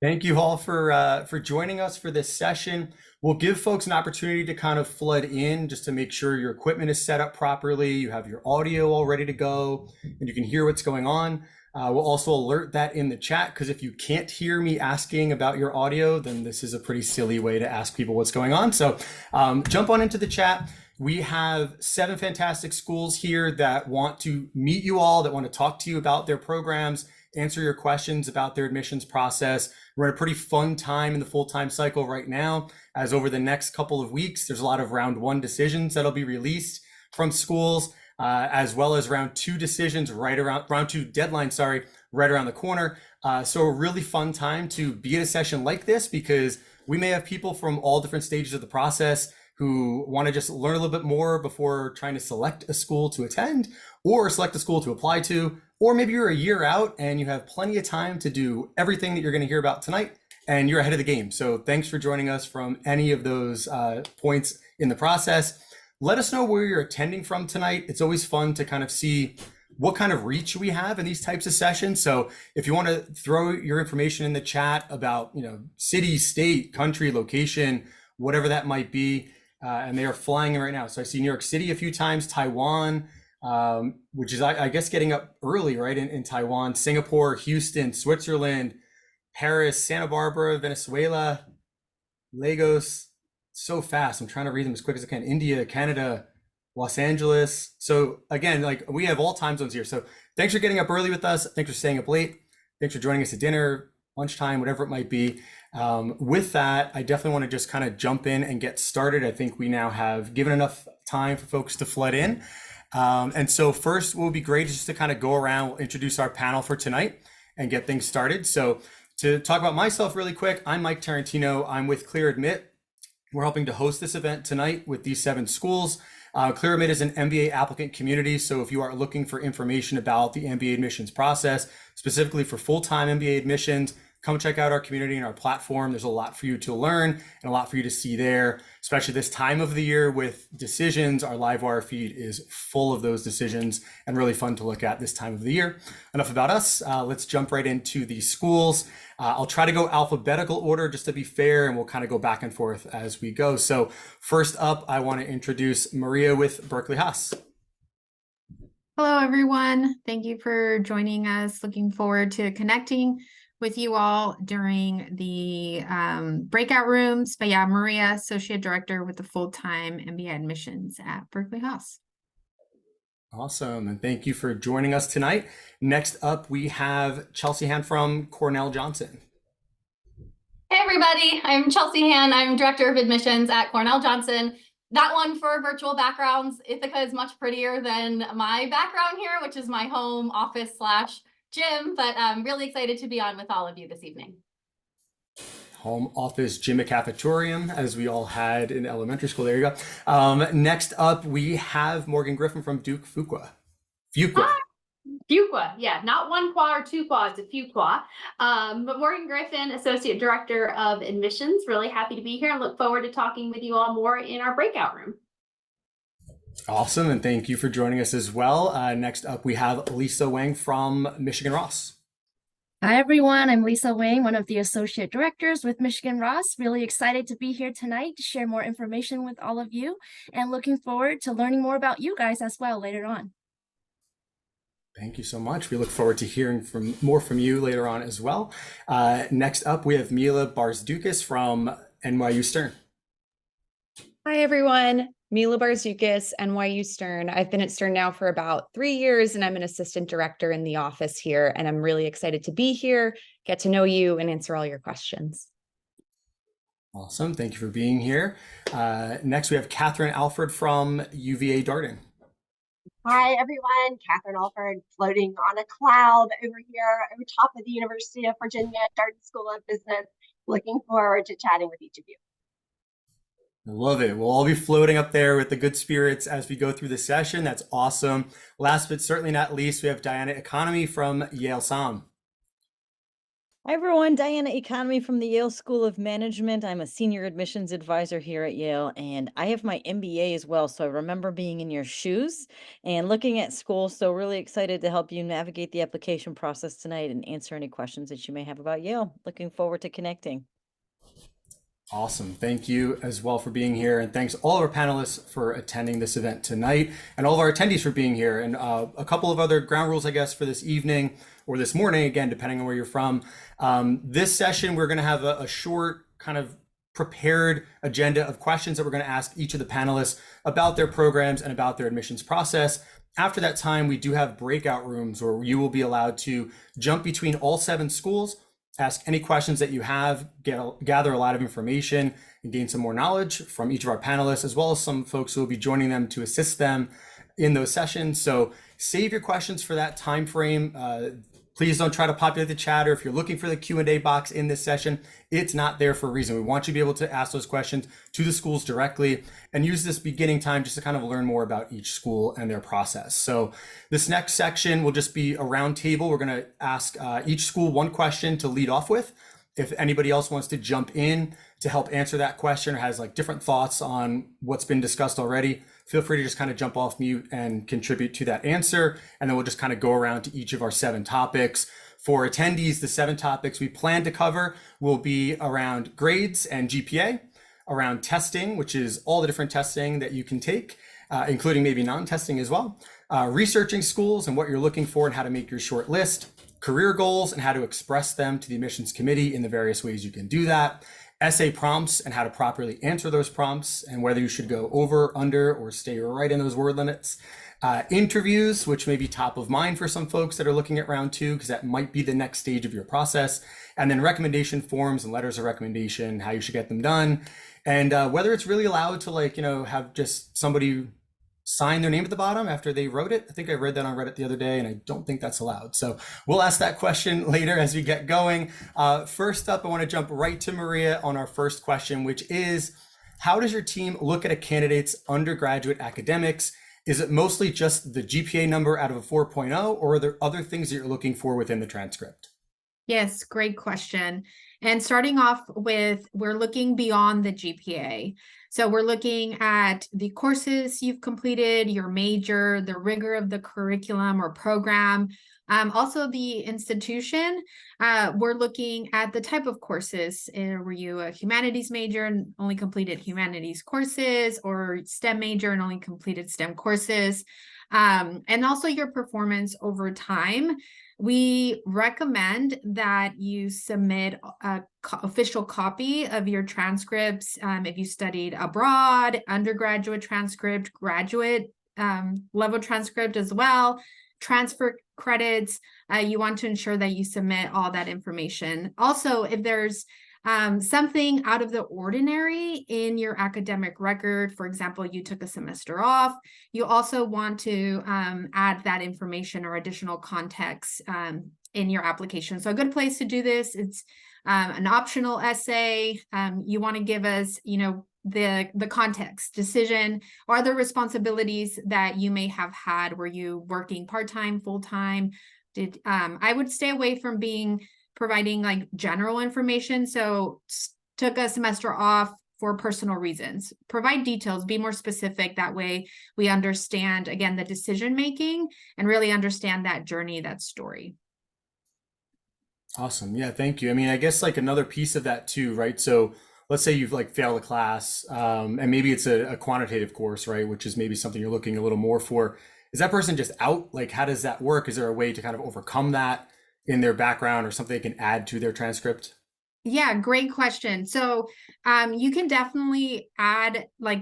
Thank you all for joining us for this session. We'll give folks an opportunity to kind of flood in just to make sure your equipment is set up properly, you have your audio all ready to go, and you can hear what's going on. We'll also alert that in the chat, because if you can't hear me asking about your audio, then this is a pretty silly way to ask people what's going on. So jump on into the chat. We have 7 fantastic schools here that want to meet you all, that want to talk to you about their programs, answer your questions about their admissions process. We're in a pretty fun time in the full-time cycle right now, as over the next couple of weeks, there's a lot of round 1 decisions that'll be released from schools, as well as round 2 decisions round 2 deadline, right around the corner. So a really fun time to be at a session like this, because we may have people from all different stages of the process who want to just learn a little bit more before trying to select a school to attend, or select a school to apply to, or maybe you're a year out and you have plenty of time to do everything that you're going to hear about tonight and you're ahead of the game. So thanks for joining us from any of those points in the process. Let us know where you're attending from tonight. It's always fun to kind of see what kind of reach we have in these types of sessions. So if you want to throw your information in the chat about, city, state, country, location, whatever that might be, and they are flying in right now. So I see New York City a few times, Taiwan, which is, I guess, getting up early, right, in Taiwan, Singapore, Houston, Switzerland, Paris, Santa Barbara, Venezuela, Lagos. So fast. I'm trying to read them as quick as I can. India, Canada, Los Angeles. So again, we have all time zones here. So thanks for getting up early with us. Thanks for staying up late. Thanks for joining us at dinner, lunchtime, whatever it might be. With that, I definitely want to just kind of jump in and get started. I think we now have given enough time for folks to flood in. And so first, what would be great is just to kind of go around, we'll introduce our panel for tonight and get things started. So to talk about myself really quick, I'm Mike Tarantino. I'm with Clear Admit. We're helping to host this event tonight with these 7 schools. Clear Admit is an MBA applicant community. So if you are looking for information about the MBA admissions process, specifically for full-time MBA admissions, come check out our community and our platform. There's a lot for you to learn and a lot for you to see there, especially this time of the year with decisions. Our Livewire feed is full of those decisions and really fun to look at this time of the year. Enough about us. Let's jump right into the schools. I'll try to go alphabetical order just to be fair, and we'll kind of go back and forth as we go. So first up, I want to introduce Maria with Berkeley Haas. Hello, everyone. Thank you for joining us. Looking forward to connecting with you all during the breakout rooms. But yeah, Maria, Associate Director with the full-time MBA admissions at Berkeley Haas. Awesome, and thank you for joining us tonight. Next up, we have Chelsea Han from Cornell Johnson. Hey everybody, I'm Chelsea Han. I'm Director of Admissions at Cornell Johnson. That one for virtual backgrounds. Ithaca is much prettier than my background here, which is my home office / gym, but I'm really excited to be on with all of you this evening. Home office, gym, a cafetorium, as we all had in elementary school. There you go. Next up, we have Morgan Griffin from Duke Fuqua. Fuqua, yeah, not one qua or two qua, it's a Fuqua. But Morgan Griffin, Associate Director of Admissions, really happy to be here and look forward to talking with you all more in our breakout room. Awesome, and thank you for joining us as well. Next up, we have Lisa Wang from Michigan Ross. Hi, everyone. I'm Lisa Wang, one of the Associate Directors with Michigan Ross. Really excited to be here tonight to share more information with all of you and looking forward to learning more about you guys as well later on. Thank you so much. We look forward to hearing more from you later on as well. Next up, we have Mila Barzdukas from NYU Stern. Hi, everyone. Mila Barzdukas, NYU Stern. I've been at Stern now for about 3 years, and I'm an assistant director in the office here. And I'm really excited to be here, get to know you, and answer all your questions. Awesome. Thank you for being here. Next, we have Katherine Alford from UVA Darden. Hi, everyone. Katherine Alford, floating on a cloud over here over top of the University of Virginia, Darden School of Business. Looking forward to chatting with each of you. I love it. We'll all be floating up there with the good spirits as we go through the session. That's awesome. Last but certainly not least, we have Diana Economy from Yale SOM. Hi everyone, Diana Economy from the Yale School of Management. I'm a senior admissions advisor here at Yale, and I have my MBA as well. So I remember being in your shoes and looking at school. So really excited to help you navigate the application process tonight and answer any questions that you may have about Yale. Looking forward to connecting. Awesome. Thank you as well for being here. And thanks all of our panelists for attending this event tonight and all of our attendees for being here. And a couple of other ground rules, I guess, for this evening or this morning, again, depending on where you're from. This session, we're going to have a short kind of prepared agenda of questions that we're going to ask each of the panelists about their programs and about their admissions process. After that time, we do have breakout rooms where you will be allowed to jump between all 7 schools, ask any questions that you have, gather a lot of information, and gain some more knowledge from each of our panelists, as well as some folks who will be joining them to assist them in those sessions. So save your questions for that time frame. Please don't try to populate the chat, or if you're looking for the Q&A box in this session, it's not there for a reason. We want you to be able to ask those questions to the schools directly and use this beginning time just to kind of learn more about each school and their process. So this next section will just be a round table. We're going to ask each school one question to lead off with. If anybody else wants to jump in to help answer that question or has like different thoughts on what's been discussed already, feel free to just kind of jump off mute and contribute to that answer. And then we'll just kind of go around to each of our 7 topics. For attendees, the 7 topics we plan to cover will be around grades and GPA, around testing, which is all the different testing that you can take, including maybe non-testing as well, researching schools and what you're looking for and how to make your short list, career goals and how to express them to the admissions committee in the various ways you can do that, essay prompts and how to properly answer those prompts and whether you should go over, under, or stay right in those word limits, interviews, which may be top of mind for some folks that are looking at round 2, because that might be the next stage of your process, and then recommendation forms and letters of recommendation, how you should get them done, and whether it's really allowed to have just somebody sign their name at the bottom after they wrote it. I think I read that on Reddit the other day, and I don't think that's allowed. So we'll ask that question later as we get going. First up, I want to jump right to Maria on our first question, which is, how does your team look at a candidate's undergraduate academics? Is it mostly just the GPA number out of a 4.0, or are there other things that you're looking for within the transcript? Yes, great question. And starting off with, we're looking beyond the GPA. So we're looking at the courses you've completed, your major, the rigor of the curriculum or program, also the institution. We're looking at the type of courses. Were you a humanities major and only completed humanities courses, or STEM major and only completed STEM courses? And also your performance over time. We recommend that you submit a official copy of your transcripts if you studied abroad, undergraduate transcript, graduate level transcript as well, transfer credits. You want to ensure that you submit all that information. Also, if there's something out of the ordinary in your academic record, for example, you took a semester off, you also want to add that information or additional context in your application. So a good place to do this, it's an optional essay. You want to give us, the context, decision, or other responsibilities that you may have had. Were you working part-time, full-time? I would stay away from providing like general information. So took a semester off for personal reasons. Provide details, be more specific. That way we understand, again, the decision-making and really understand that journey, that story. Awesome. Yeah, thank you. I mean, I guess like another piece of that too, right? So let's say you've like failed a class and maybe it's a quantitative course, right? Which is maybe something you're looking a little more for. Is that person just out? Like, how does that work? Is there a way to kind of overcome that in their background or something they can add to their transcript? Yeah, great question. So you can definitely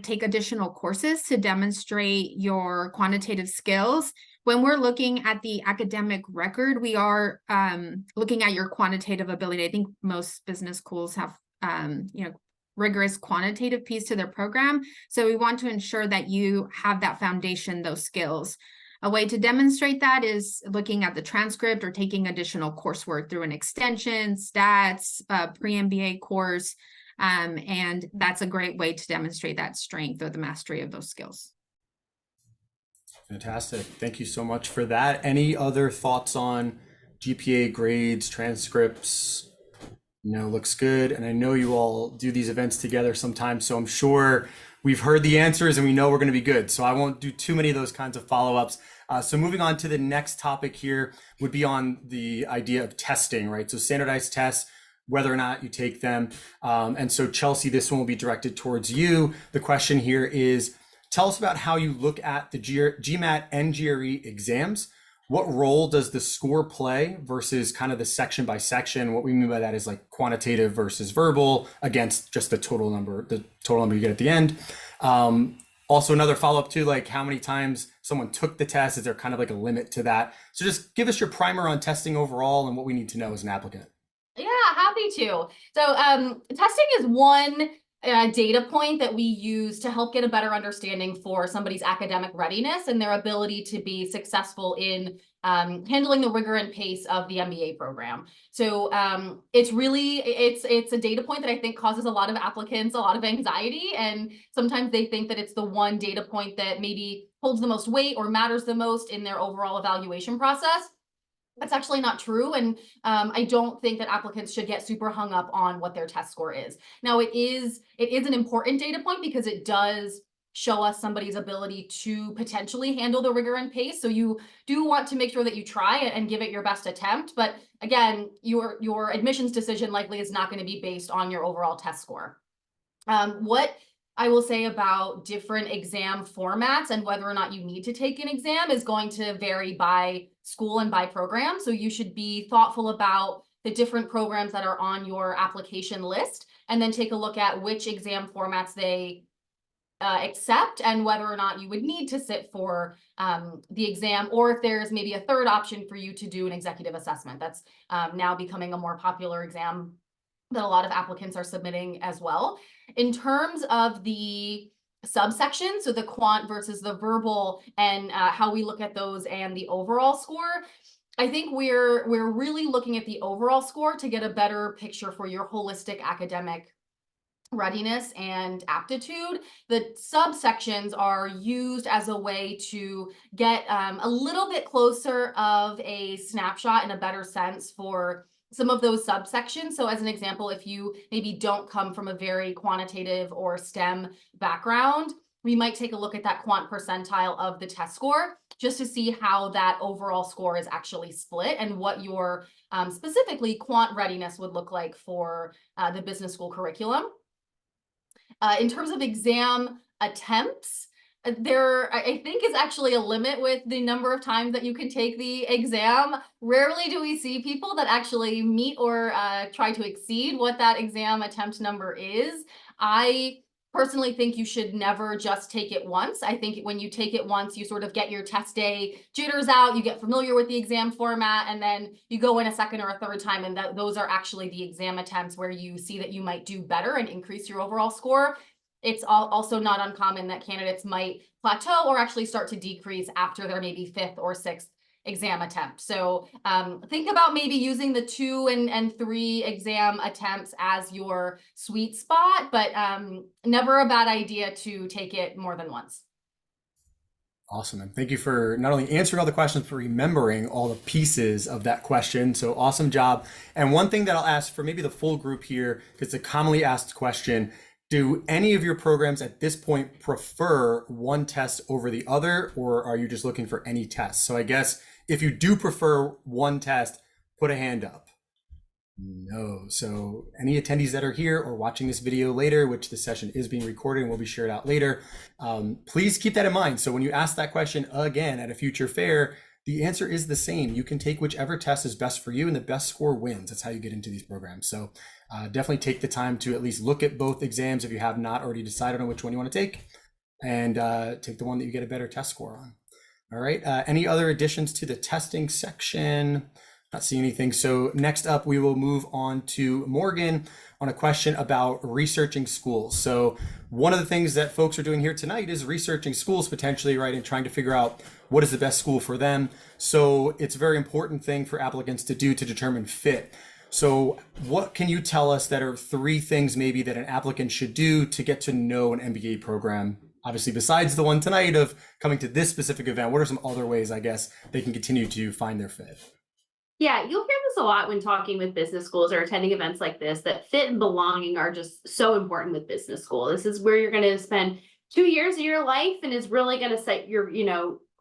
take additional courses to demonstrate your quantitative skills. When we're looking at the academic record, we are looking at your quantitative ability. I think most business schools have, rigorous quantitative piece to their program. So we want to ensure that you have that foundation, those skills. A way to demonstrate that is looking at the transcript or taking additional coursework through an extension, stats, pre-MBA course. And that's a great way to demonstrate that strength or the mastery of those skills. Fantastic. Thank you so much for that. Any other thoughts on GPA, grades, transcripts, No, looks good. And I know you all do these events together sometimes, so I'm sure we've heard the answers and we know we're going to be good. So I won't do too many of those kinds of follow-ups. So moving on to the next topic here would be on the idea of testing, right? So standardized tests, whether or not you take them. And so Chelsea, this one will be directed towards you. The question here is, tell us about how you look at the GMAT and GRE exams. What role does the score play versus kind of the section by section? What we mean by that is like quantitative versus verbal against just the total number you get at the end. Also another follow-up too, like how many times someone took the test, is there kind of like a limit to that? So just give us your primer on testing overall and what we need to know as an applicant. Yeah, happy to. So testing is one data point that we use to help get a better understanding for somebody's academic readiness and their ability to be successful in handling the rigor and pace of the MBA program. So it's a data point that I think causes a lot of applicants a lot of anxiety, and sometimes they think that it's the one data point that maybe holds the most weight or matters the most in their overall evaluation process. That's actually not true. And I don't think that applicants should get super hung up on what their test score is. Now, it is an important data point because it does show us somebody's ability to potentially handle the rigor and pace. So you do want to make sure that you try it and give it your best attempt. But again, your admissions decision likely is not going to be based on your overall test score. What I will say about different exam formats and whether or not you need to take an exam is going to vary by school and by program. So you should be thoughtful about the different programs that are on your application list, and then take a look at which exam formats they accept and whether or not you would need to sit for the exam, or if there's maybe a third option for you to do an executive assessment. That's now becoming a more popular exam that a lot of applicants are submitting as well. In terms of the subsection, so the quant versus the verbal, and how we look at those and the overall score, I think we're really looking at the overall score to get a better picture for your holistic academic readiness and aptitude. The subsections are used as a way to get a little bit closer of a snapshot and a better sense for some of those subsections. So as an example, if you maybe don't come from a very quantitative or STEM background, we might take a look at that quant percentile of the test score just to see how that overall score is actually split and what your specifically quant readiness would look like for the business school curriculum. In terms of exam attempts, there, I think, is actually a limit with the number of times that you can take the exam. Rarely do we see people that actually meet or try to exceed what that exam attempt number is. I personally think you should never just take it once. I think when you take it once, you sort of get your test day jitters out, you get familiar with the exam format, and then you go in a second or a third time, and those are actually the exam attempts where you see that you might do better and increase your overall score. It's also not uncommon that candidates might plateau or actually start to decrease after their maybe fifth or sixth exam attempt. So think about maybe using the 2 and 3 exam attempts as your sweet spot, but never a bad idea to take it more than once. Awesome. And thank you for not only answering all the questions, but remembering all the pieces of that question. So awesome job. And one thing that I'll ask for maybe the full group here, because it's a commonly asked question, do any of your programs at this point prefer one test over the other, or are you just looking for any test? So I guess if you do prefer one test, put a hand up. No. So any attendees that are here or watching this video later, which the session is being recorded and will be shared out later, please keep that in mind. So when you ask that question again at a future fair, the answer is the same. You can take whichever test is best for you, and the best score wins. That's how you get into these programs. So definitely take the time to at least look at both exams if you have not already decided on which one you want to take, and take the one that you get a better test score on. All right. Any other additions to the testing section? Not seeing anything. So next up, we will move on to Morgan on a question about researching schools. So one of the things that folks are doing here tonight is researching schools potentially, right, and trying to figure out what is the best school for them. So it's a very important thing for applicants to do to determine fit. So what can you tell us that are 3 things maybe that an applicant should do to get to know an MBA program? Obviously, besides the one tonight of coming to this specific event, what are some other ways, I guess, they can continue to find their fit? Yeah, you'll hear this a lot when talking with business schools or attending events like this, that fit and belonging are just so important with business school. This is where you're going to spend 2 years of your life and is really going to set your,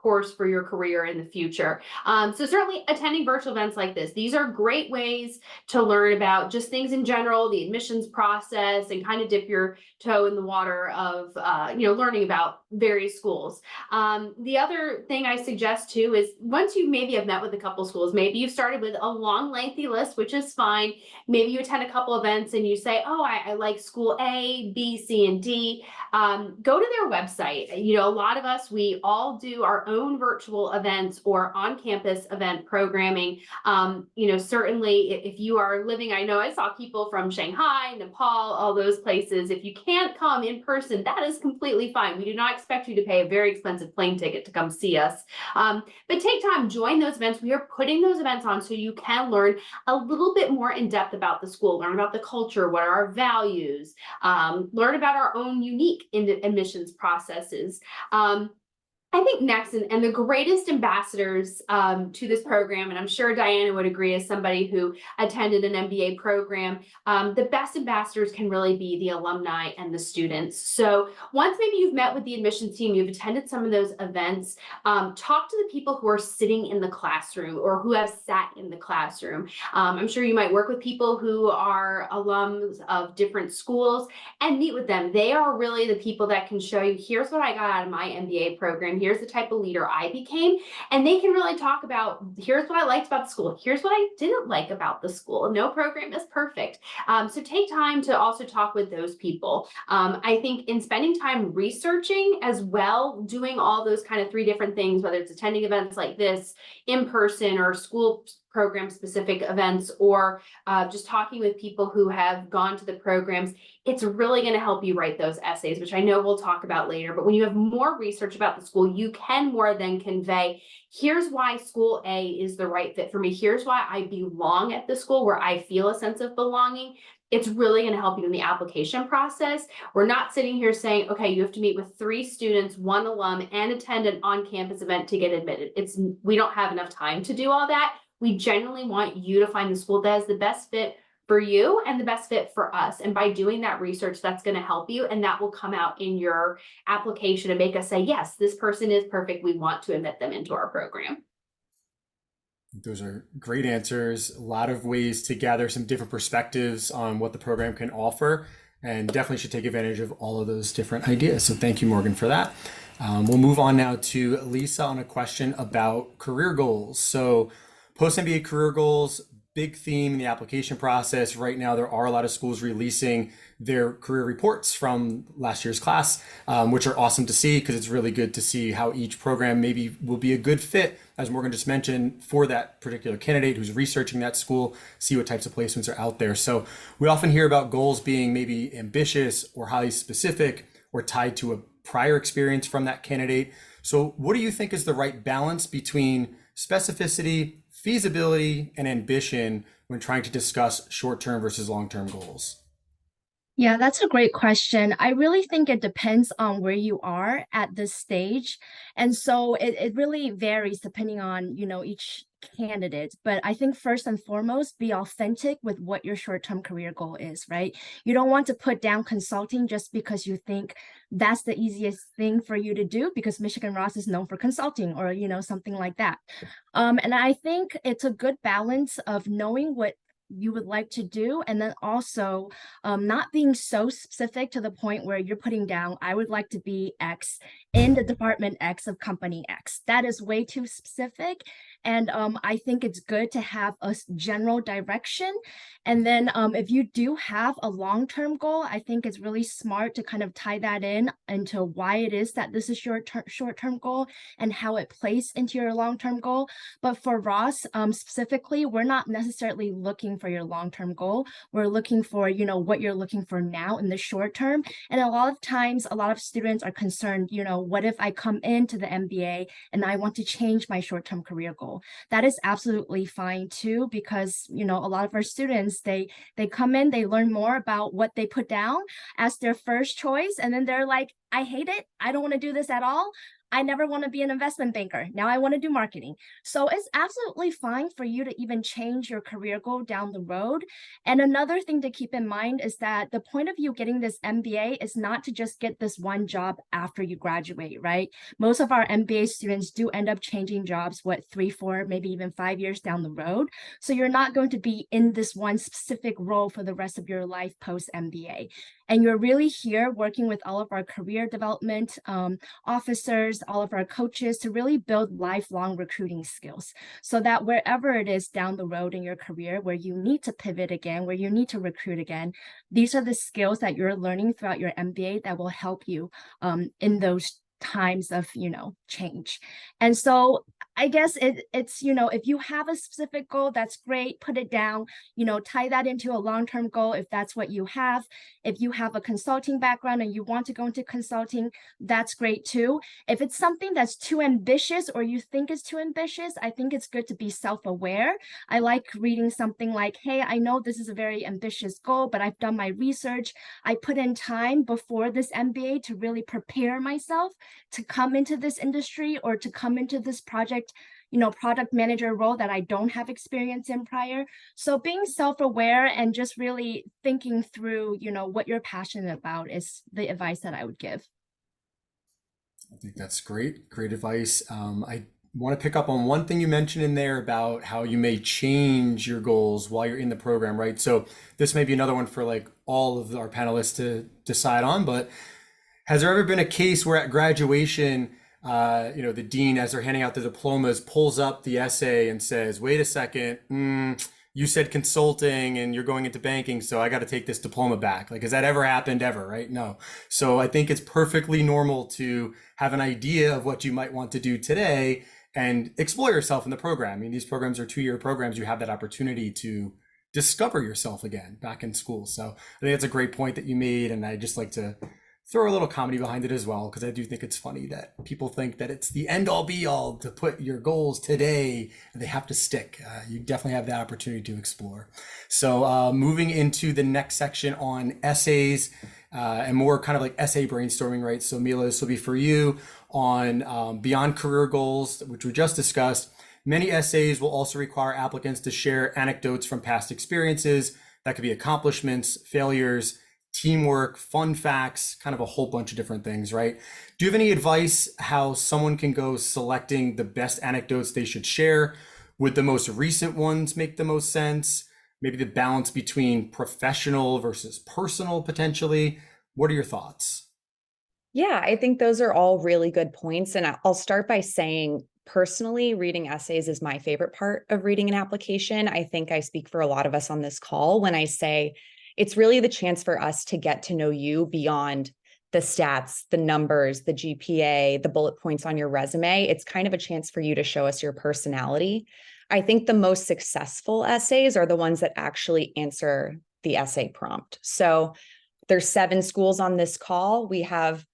course for your career in the future. So certainly attending virtual events like this, these are great ways to learn about just things in general, the admissions process, and kind of dip your toe in the water of, learning about various schools. The other thing I suggest too is once you maybe have met with a couple schools, maybe you've started with a long, lengthy list, which is fine. Maybe you attend a couple events and you say, oh, I like school A, B, C, and D. Go to their website. A lot of us, we all do our own virtual events or on-campus event programming. Certainly if you are living, I know I saw people from Shanghai, Nepal, all those places. If you can't come in person, that is completely fine. We do not expect you to pay a very expensive plane ticket to come see us. But take time, join those events. We are putting those events on so you can learn a little bit more in depth about the school, learn about the culture, what are our values, learn about our own unique admissions processes. I think next, and the greatest ambassadors to this program, and I'm sure Diana would agree as somebody who attended an MBA program, the best ambassadors can really be the alumni and the students. So once maybe you've met with the admissions team, you've attended some of those events, talk to the people who are sitting in the classroom or who have sat in the classroom. I'm sure you might work with people who are alums of different schools and meet with them. They are really the people that can show you, here's what I got out of my MBA program. Here's the type of leader I became. And they can really talk about, here's what I liked about the school. Here's what I didn't like about the school. No program is perfect. So take time to also talk with those people. I think in spending time researching as well, doing all those kind of 3 different things, whether it's attending events like this in person or school program specific events, or just talking with people who have gone to the programs, it's really going to help you write those essays, which I know we'll talk about later. But when you have more research about the school, you can more than convey, here's why school A is the right fit for me. Here's why I belong at the school where I feel a sense of belonging. It's really going to help you in the application process. We're not sitting here saying, okay, you have to meet with 3 students, 1 alum, and attend an on-campus event to get admitted. We don't have enough time to do all that. We genuinely want you to find the school that is the best fit for you and the best fit for us. And by doing that research, that's going to help you. And that will come out in your application and make us say, yes, this person is perfect. We want to admit them into our program. Those are great answers. A lot of ways to gather some different perspectives on what the program can offer, and definitely should take advantage of all of those different ideas. So thank you, Morgan, for that. We'll move on now to Lisa on a question about career goals. So post-MBA career goals, big theme in the application process. Right now, there are a lot of schools releasing their career reports from last year's class, which are awesome to see because it's really good to see how each program maybe will be a good fit, as Morgan just mentioned, for that particular candidate who's researching that school, see what types of placements are out there. So we often hear about goals being maybe ambitious or highly specific or tied to a prior experience from that candidate. So what do you think is the right balance between specificity, feasibility, and ambition when trying to discuss short-term versus long-term goals? Yeah, that's a great question. I really think it depends on where you are at this stage. And so it really varies depending on, each candidate. But I think first and foremost, be authentic with what your short-term career goal is, right? You don't want to put down consulting just because you think that's the easiest thing for you to do because Michigan Ross is known for consulting or, something like that. And I think it's a good balance of knowing what you would like to do, and then also not being so specific to the point where you're putting down, I would like to be X in the department X of company X. That is way too specific. And I think it's good to have a general direction. And then if you do have a long-term goal, I think it's really smart to kind of tie that into why it is that this is your short-term goal and how it plays into your long-term goal. But for Ross specifically, we're not necessarily looking for your long-term goal. We're looking for, what you're looking for now in the short term. And a lot of times, a lot of students are concerned, what if I come into the MBA and I want to change my short-term career goal? That is absolutely fine too, because, a lot of our students, they come in, they learn more about what they put down as their first choice. And then they're like, I hate it. I don't want to do this at all. I never want to be an investment banker. Now I want to do marketing. So it's absolutely fine for you to even change your career goal down the road. And another thing to keep in mind is that the point of you getting this MBA is not to just get this one job after you graduate, right? Most of our MBA students do end up changing jobs, 3, 4, maybe even 5 years down the road. So you're not going to be in this one specific role for the rest of your life post MBA. And you're really here working with all of our career development officers, all of our coaches to really build lifelong recruiting skills so that wherever it is down the road in your career where you need to pivot again, where you need to recruit again, these are the skills that you're learning throughout your MBA that will help you in those times of, change. And so I guess it's, if you have a specific goal, that's great, put it down, tie that into a long-term goal if that's what you have. If you have a consulting background and you want to go into consulting, that's great too. If it's something that's too ambitious or you think is too ambitious, I think it's good to be self-aware. I like reading something like, hey, I know this is a very ambitious goal, but I've done my research. I put in time before this MBA to really prepare myself to come into this industry or to come into this product manager role that I don't have experience in prior. So being self-aware and just really thinking through, what you're passionate about is the advice that I would give. I think that's great. Great advice. I want to pick up on one thing you mentioned in there about how you may change your goals while you're in the program, right? So this may be another one for like all of our panelists to decide on, but has there ever been a case where at graduation, the dean, as they're handing out the diplomas, pulls up the essay and says, wait a second, you said consulting and you're going into banking, so I got to take this diploma back. Like, has that ever happened ever, right? No. So I think it's perfectly normal to have an idea of what you might want to do today and explore yourself in the program. I mean, these programs are 2-year programs. You have that opportunity to discover yourself again back in school. So I think that's a great point that you made. And I just like to throw a little comedy behind it as well, because I do think it's funny that people think that it's the end all be all to put your goals today and they have to stick. You definitely have that opportunity to explore. So moving into the next section on essays and more kind of like essay brainstorming, right? So Mila, this will be for you on beyond career goals, which we just discussed. Many essays will also require applicants to share anecdotes from past experiences. That could be accomplishments, failures, teamwork, fun facts, kind of a whole bunch of different things, right? Do you have any advice how someone can go selecting the best anecdotes they should share? Would the most recent ones make the most sense? Maybe the balance between professional versus personal potentially? What are your thoughts? Yeah, I think those are all really good points. And I'll start by saying, personally, reading essays is my favorite part of reading an application. I think I speak for a lot of us on this call when I say it's really the chance for us to get to know you beyond the stats, the numbers, the GPA, the bullet points on your resume. It's kind of a chance for you to show us your personality. I think the most successful essays are the ones that actually answer the essay prompt. So there's 7 schools on this call. We have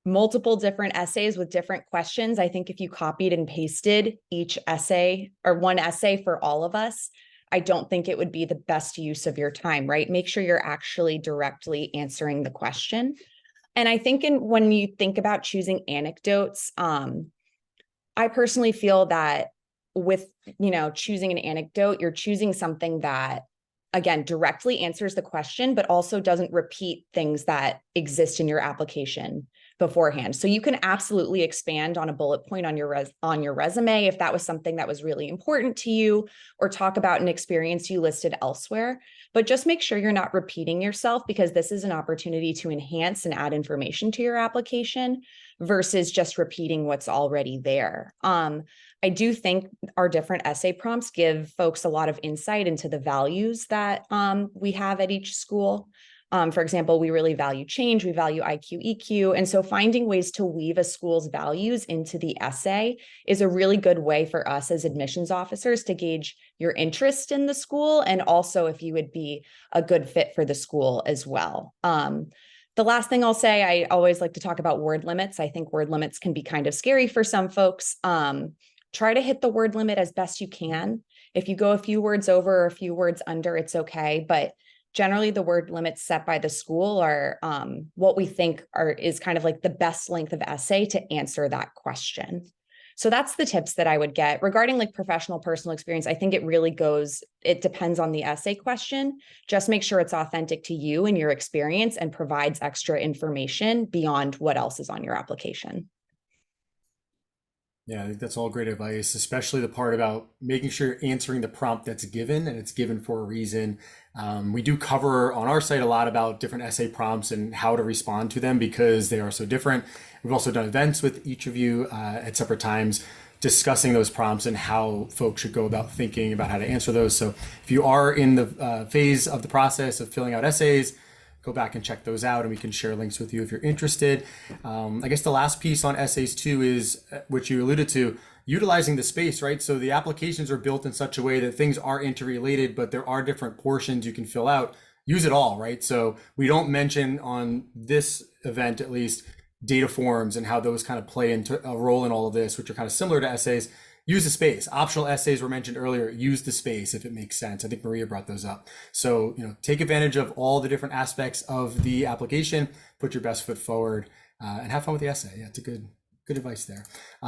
multiple different essays with different questions. I think if you copied and pasted each essay or one essay for all of us, I don't think it would be the best use of your time, right? Make sure you're actually directly answering the question. And I think when you think about choosing anecdotes, I personally feel that with, choosing an anecdote, you're choosing something that, again, directly answers the question, but also doesn't repeat things that exist in your application beforehand. So you can absolutely expand on a bullet point on your resume if that was something that was really important to you, or talk about an experience you listed elsewhere. But just make sure you're not repeating yourself, because this is an opportunity to enhance and add information to your application versus just repeating what's already there. I do think our different essay prompts give folks a lot of insight into the values that we have at each school. For example, we really value change, we value IQ, EQ. And so finding ways to weave a school's values into the essay is a really good way for us as admissions officers to gauge your interest in the school, and also if you would be a good fit for the school as well. The last thing I'll say, I always like to talk about word limits. I think word limits can be kind of scary for some folks. Try to hit the word limit as best you can. If you go a few words over or a few words under, it's okay, but generally the word limits set by the school are what we think is kind of like the best length of essay to answer that question. So that's the tips that I would get regarding like professional personal experience. I think it depends on the essay question. Just make sure it's authentic to you and your experience and provides extra information beyond what else is on your application. Yeah, I think that's all great advice, especially the part about making sure you're answering the prompt that's given and it's given for a reason. We do cover on our site a lot about different essay prompts and how to respond to them because they are so different. We've also done events with each of you at separate times discussing those prompts and how folks should go about thinking about how to answer those. So if you are in the phase of the process of filling out essays, go back and check those out and we can share links with you if you're interested. I guess the last piece on essays too is, which you alluded to, utilizing the space, right? So the applications are built in such a way that things are interrelated, but there are different portions you can fill out. Use it all, right? So we don't mention on this event, at least, data forms and how those kind of play into a role in all of this, which are kind of similar to essays. Use the space. Optional essays were mentioned earlier. Use the space if it makes sense. I think Maria brought those up. So, take advantage of all the different aspects of the application, put your best foot forward, and have fun with the essay. Yeah, it's a good advice there.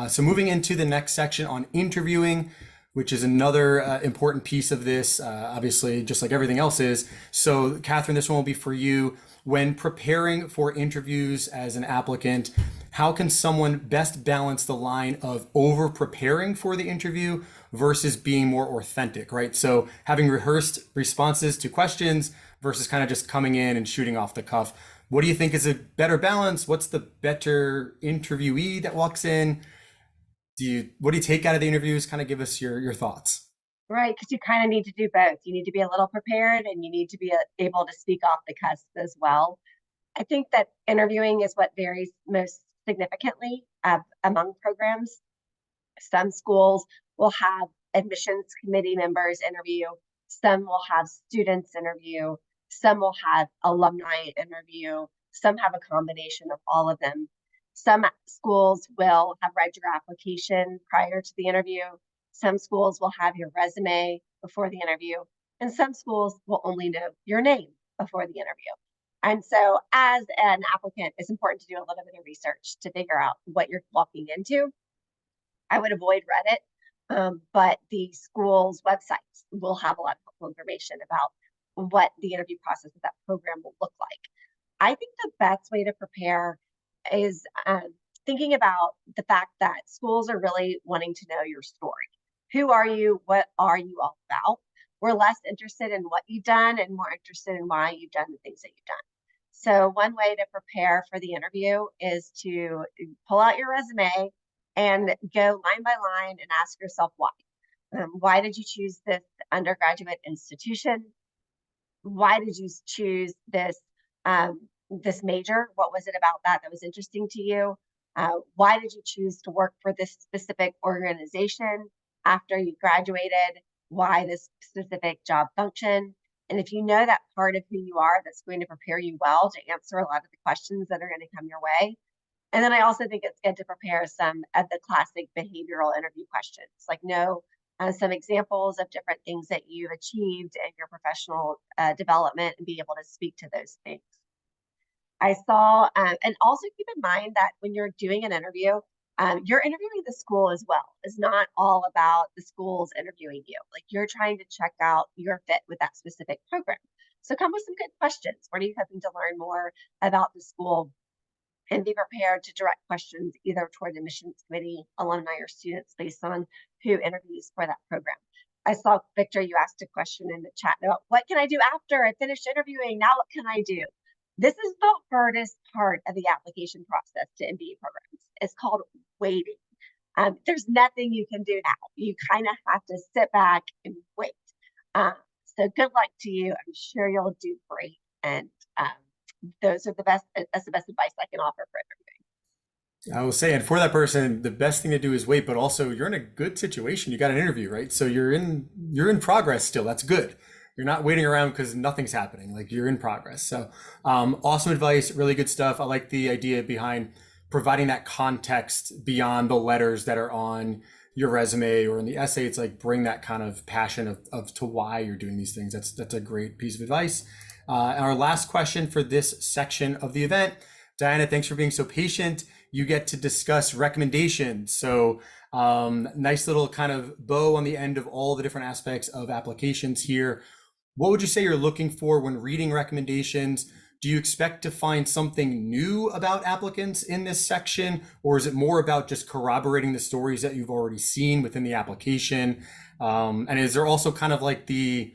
So moving into the next section on interviewing, which is another important piece of this, obviously, just like everything else is. So, Katherine, this one will be for you. When preparing for interviews as an applicant, how can someone best balance the line of over preparing for the interview versus being more authentic, right? So having rehearsed responses to questions versus kind of just coming in and shooting off the cuff. What do you think is a better balance? What's the better interviewee that walks in? What do you take out of the interviews? Kind of give us your thoughts. Right, because you kind of need to do both. You need to be a little prepared and you need to be able to speak off the cusp as well. I think that interviewing is what varies most significantly among programs. Some schools will have admissions committee members interview. Some will have students interview. Some will have alumni interview. Some have a combination of all of them. Some schools will have read your application prior to the interview. Some schools will have your resume before the interview, and some schools will only know your name before the interview. And so as an applicant, it's important to do a little bit of research to figure out what you're walking into. I would avoid Reddit, but the school's websites will have a lot of helpful information about what the interview process of that program will look like. I think the best way to prepare is thinking about the fact that schools are really wanting to know your story. Who are you? What are you all about? We're less interested in what you've done and more interested in why you've done the things that you've done. So one way to prepare for the interview is to pull out your resume and go line by line and ask yourself why. Why did you choose this undergraduate institution? Why did you choose this major? What was it about that was interesting to you? Why did you choose to work for this specific organization after you graduated? Why this specific job function? And if you know that part of who you are, that's going to prepare you well to answer a lot of the questions that are going to come your way. And then I also think it's good to prepare some of the classic behavioral interview questions, like know some examples of different things that you've achieved in your professional development and be able to speak to those things. I saw, and also keep in mind that when you're doing an interview, you're interviewing the school as well. It's not all about the schools interviewing you. Like you're trying to check out your fit with that specific program. So come with some good questions. What are you hoping to learn more about the school? And be prepared to direct questions either toward the admissions committee, alumni, or students based on who interviews for that program. I saw, Victor, you asked a question in the chat about what can I do after I finish interviewing? Now what can I do? This is the hardest part of the application process to MBA programs. It's called waiting. There's nothing you can do now. You kind of have to sit back and wait. So good luck to you. I'm sure you'll do great. And that's the best advice I can offer for everybody. I will say, and for that person, the best thing to do is wait, but also you're in a good situation. You got an interview, right? So you're in progress still. That's good. You're not waiting around because nothing's happening. Like you're in progress. So awesome advice, really good stuff. I like the idea behind providing that context beyond the letters that are on your resume or in the essay. It's like bring that kind of passion of to why you're doing these things. That's a great piece of advice. Our last question for this section of the event, Diana, thanks for being so patient. You get to discuss recommendations. So nice little kind of bow on the end of all the different aspects of applications here. What would you say you're looking for when reading recommendations? Do you expect to find something new about applicants in this section, or is it more about just corroborating the stories that you've already seen within the application? And is there also kind of like the,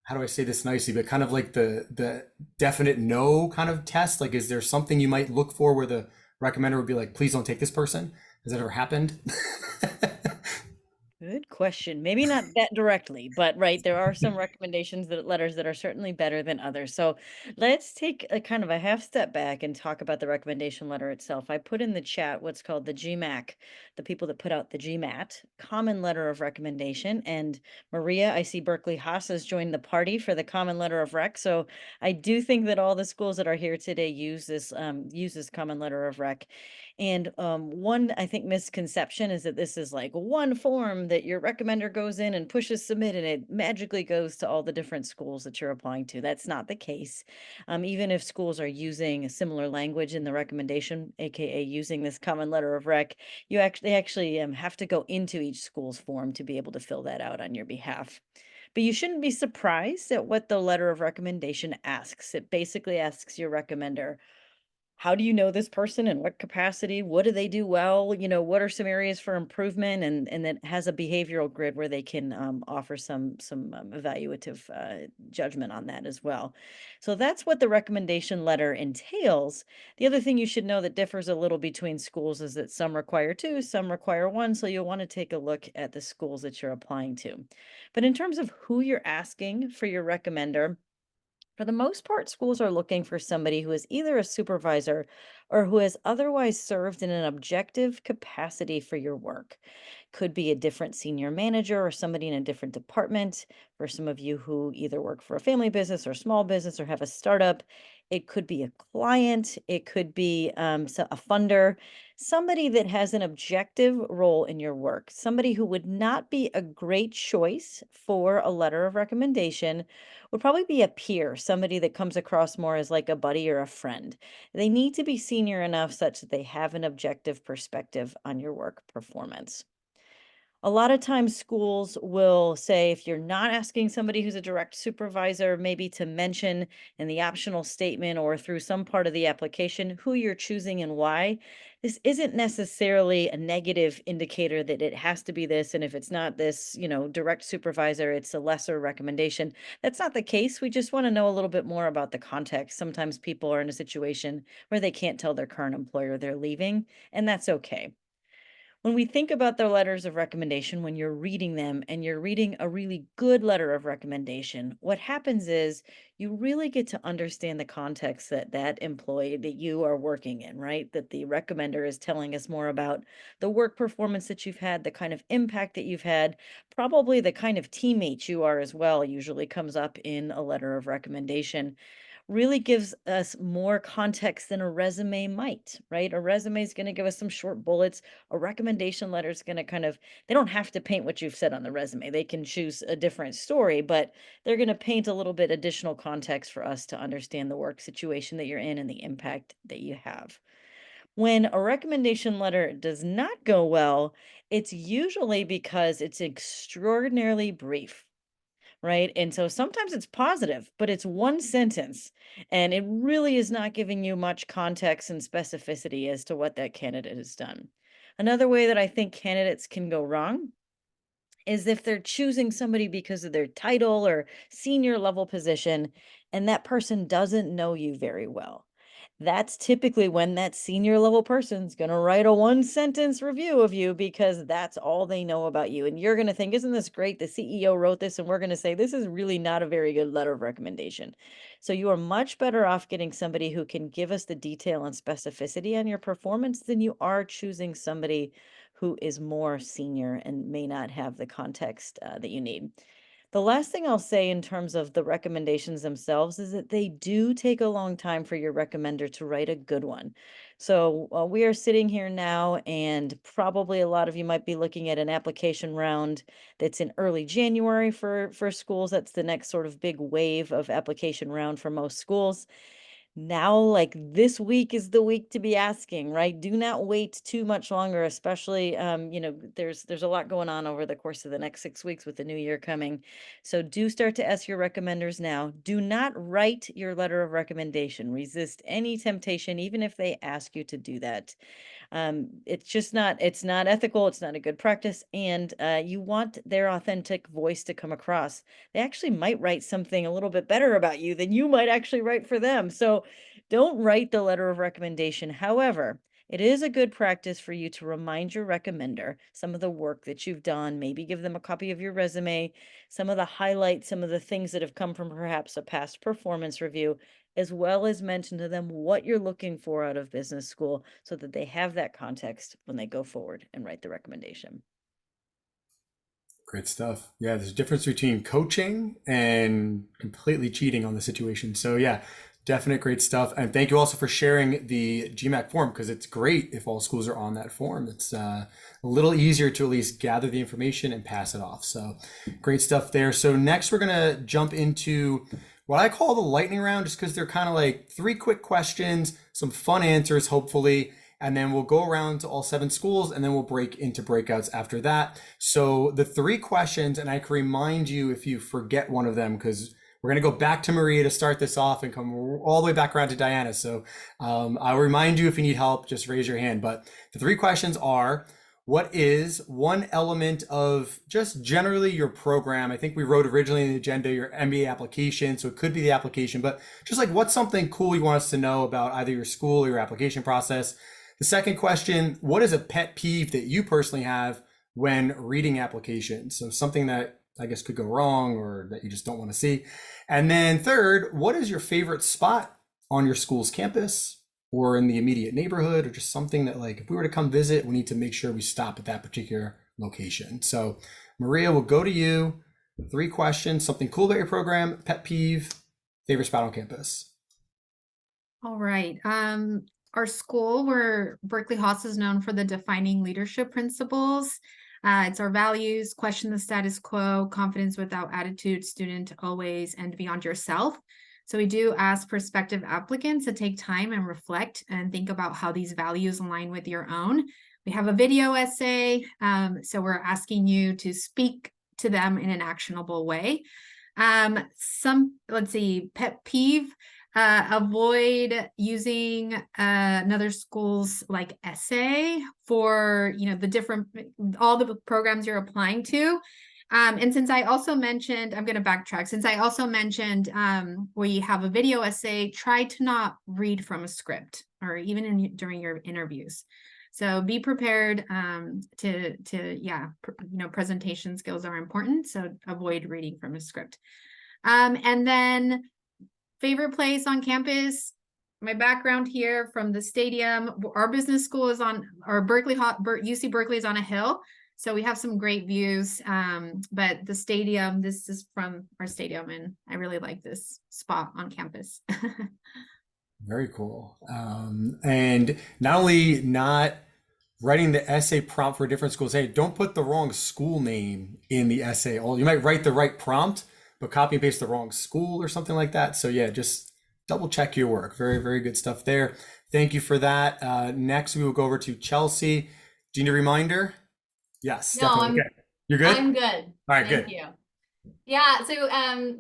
how do I say this nicely, but kind of like the definite no kind of test? Like, is there something you might look for where the recommender would be like, please don't take this person? Has that ever happened? Good question. Maybe not that directly, but right, there are some recommendations that letters that are certainly better than others. So let's take a kind of a half step back and talk about the recommendation letter itself. I put in the chat what's called the GMAC, the people that put out the GMAT, Common Letter of Recommendation. And Maria, I see Berkeley Haas has joined the party for the Common Letter of Rec. So I do think that all the schools that are here today use this Common Letter of Rec. And one, I think, misconception is that this is like one form that your recommender goes in and pushes submit, and it magically goes to all the different schools that you're applying to. That's not the case. Even if schools are using a similar language in the recommendation, aka using this common letter of rec, they actually have to go into each school's form to be able to fill that out on your behalf. But you shouldn't be surprised at what the letter of recommendation asks. It basically asks your recommender, how do you know this person, in what capacity? What do they do well? What are some areas for improvement? And it has a behavioral grid where they can offer some evaluative judgment on that as well. So that's what the recommendation letter entails. The other thing you should know that differs a little between schools is that some require 2, some require 1. So you'll want to take a look at the schools that you're applying to. But in terms of who you're asking for your recommender, for the most part, schools are looking for somebody who is either a supervisor or who has otherwise served in an objective capacity for your work. Could be a different senior manager or somebody in a different department. For some of you who either work for a family business or small business or have a startup, it could be a client, it could be a funder, somebody that has an objective role in your work, somebody who would not be a great choice for a letter of recommendation would probably be a peer, somebody that comes across more as like a buddy or a friend. They need to be senior enough such that they have an objective perspective on your work performance. A lot of times schools will say, if you're not asking somebody who's a direct supervisor, maybe to mention in the optional statement or through some part of the application who you're choosing and why. This isn't necessarily a negative indicator that it has to be this. And if it's not this, direct supervisor, it's a lesser recommendation. That's not the case. We just want to know a little bit more about the context. Sometimes people are in a situation where they can't tell their current employer they're leaving, and that's okay. When we think about the letters of recommendation, when you're reading them and you're reading a really good letter of recommendation, what happens is you really get to understand the context that employee that you are working in, right? That the recommender is telling us more about the work performance that you've had, the kind of impact that you've had, probably the kind of teammate you are as well, usually comes up in a letter of recommendation. Really gives us more context than a resume might, right? A resume is going to give us some short bullets. A recommendation letter is going to they don't have to paint what you've said on the resume. They can choose a different story, but they're going to paint a little bit additional context for us to understand the work situation that you're in and the impact that you have. When a recommendation letter does not go well, it's usually because it's extraordinarily brief. Right. And so sometimes it's positive, but it's one sentence and it really is not giving you much context and specificity as to what that candidate has done. Another way that I think candidates can go wrong is if they're choosing somebody because of their title or senior level position, and that person doesn't know you very well. That's typically when that senior level person's going to write a 1-sentence review of you because that's all they know about you. And you're going to think, isn't this great? The CEO wrote this, and we're going to say, this is really not a very good letter of recommendation. So you are much better off getting somebody who can give us the detail and specificity on your performance than you are choosing somebody who is more senior and may not have the context that you need. The last thing I'll say in terms of the recommendations themselves is that they do take a long time for your recommender to write a good one. So we are sitting here now, and probably a lot of you might be looking at an application round that's in early January for schools. That's the next sort of big wave of application round for most schools. Now, like this week is the week to be asking, right? Do not wait too much longer, especially, there's a lot going on over the course of the next 6 weeks with the new year coming. So do start to ask your recommenders now. Do not write your letter of recommendation. Resist any temptation, even if they ask you to do that. It's not ethical. It's not a good practice. And you want their authentic voice to come across. They actually might write something a little bit better about you than you might actually write for them. So don't write the letter of recommendation. However, it is a good practice for you to remind your recommender some of the work that you've done, maybe give them a copy of your resume, some of the highlights, some of the things that have come from perhaps a past performance review, as well as mention to them what you're looking for out of business school so that they have that context when they go forward and write the recommendation. Great stuff. Yeah, there's a difference between coaching and completely cheating on the situation. So yeah, definite great stuff. And thank you also for sharing the GMAC form, because it's great if all schools are on that form. It's a little easier to at least gather the information and pass it off. So great stuff there. So next we're going to jump into what I call the lightning round, just because they're kind of like 3 quick questions, some fun answers, hopefully. And then we'll go around to all 7 schools, and then we'll break into breakouts after that. So the 3 questions, and I can remind you if you forget one of them, because we're going to go back to Maria to start this off and come all the way back around to Diana. So I'll remind you if you need help, just raise your hand. But the 3 questions are, what is one element of just generally your program? I think we wrote originally in the agenda your MBA application, so it could be the application, but just like what's something cool you want us to know about either your school or your application process? The second question, what is a pet peeve that you personally have when reading applications? So something that I guess could go wrong or that you just don't want to see. And then third, what is your favorite spot on your school's campus or in the immediate neighborhood, or just something that, like, if we were to come visit, we need to make sure we stop at that particular location? So Maria, we'll go to you. 3 questions, something cool about your program, pet peeve, favorite spot on campus. All right. Our school, where Berkeley Haas is known for the defining leadership principles. It's our values: question the status quo, confidence without attitude, student always, and beyond yourself. So we do ask prospective applicants to take time and reflect and think about how these values align with your own. We have a video essay, so we're asking you to speak to them in an actionable way. Let's see, pet peeve. Avoid using another school's like essay for, all the programs you're applying to. And since I also mentioned, I'm going to backtrack. Since I also mentioned we have a video essay, try to not read from a script or even during your interviews. So be prepared presentation skills are important. So avoid reading from a script. And then favorite place on campus, my background here from the stadium. Our business school is on, our UC Berkeley is on a hill. So we have some great views, but the stadium, this is from our stadium, and I really like this spot on campus. Very cool. And not only not writing the essay prompt for different schools, hey, don't put the wrong school name in the essay. You might write the right prompt, but copy and paste the wrong school or something like that. So yeah, just double check your work. Very, very good stuff there. Thank you for that. Next, we will go over to Chelsea. Do you need a reminder? Yes, No, definitely. Okay. You're good? I'm good. All right, Thank good. you. Yeah, so